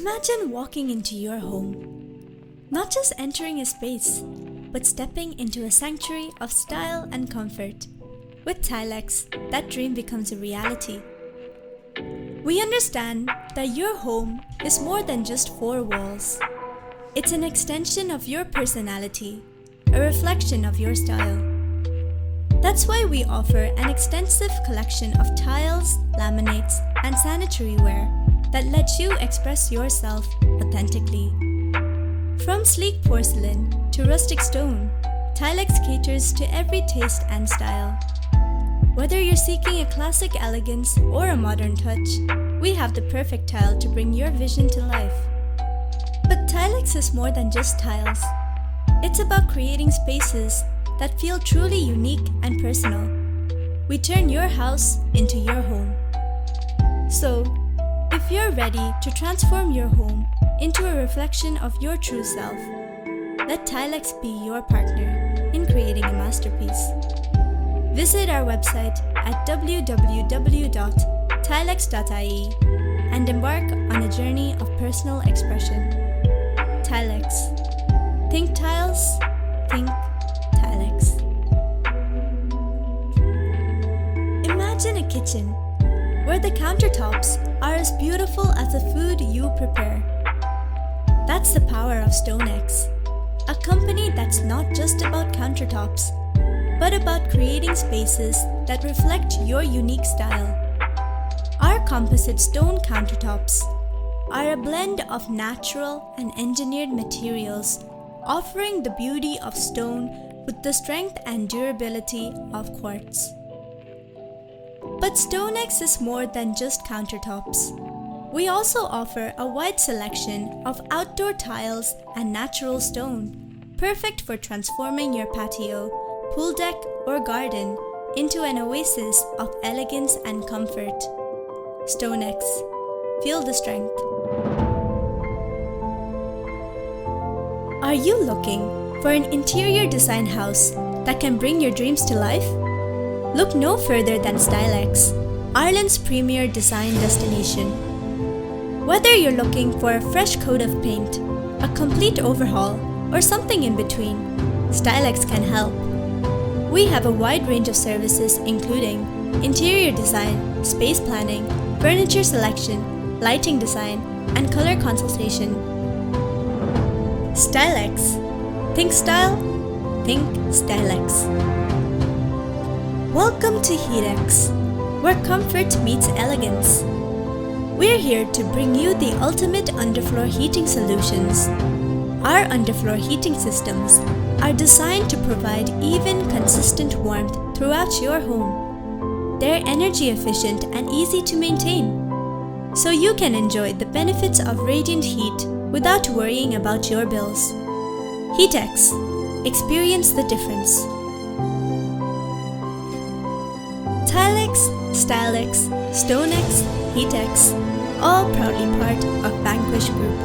Imagine walking into your home, not just entering a space, but stepping into a sanctuary of style and comfort. With Tilex, that dream becomes a reality. We understand that your home is more than just four walls. It's an extension of your personality, a reflection of your style. That's why we offer an extensive collection of tiles, laminates, and sanitary ware that lets you express yourself authentically. From sleek porcelain to rustic stone, Tilex caters to every taste and style. Whether you're seeking a classic elegance or a modern touch, we have the perfect tile to bring your vision to life. But Tilex is more than just tiles. It's about creating spaces that feel truly unique and personal. We turn your house into your home. So, if you're ready to transform your home into a reflection of your true self, let Tilex be your partner in creating a masterpiece. Visit our website at www.tilex.ie and embark on a journey of personal expression. Tilex. Think tiles, think Tilex. Imagine a kitchen where the countertops are as beautiful as the food you prepare. That's the power of Stonex, a company that's not just about countertops, but about creating spaces that reflect your unique style. Our composite stone countertops are a blend of natural and engineered materials, offering the beauty of stone with the strength and durability of quartz. But Stonex is more than just countertops. We also offer a wide selection of outdoor tiles and natural stone, perfect for transforming your patio, pool deck, or garden into an oasis of elegance and comfort. Stonex. Feel the strength. Are you looking for an interior design house that can bring your dreams to life? Look no further than Stlex, Ireland's premier design destination. Whether you're looking for a fresh coat of paint, a complete overhaul, or something in between, Stlex can help. We have a wide range of services including interior design, space planning, furniture selection, lighting design, and color consultation. Stlex. Think style, think Stlex. Welcome to Heatx, where comfort meets elegance. We're here to bring you the ultimate underfloor heating solutions. Our underfloor heating systems are designed to provide even, consistent warmth throughout your home. They're energy efficient and easy to maintain, so you can enjoy the benefits of radiant heat without worrying about your bills. Heatx. Experience the difference. Tilex, Stlex, Stonex, Heatx, all proudly part of Vanquish Group.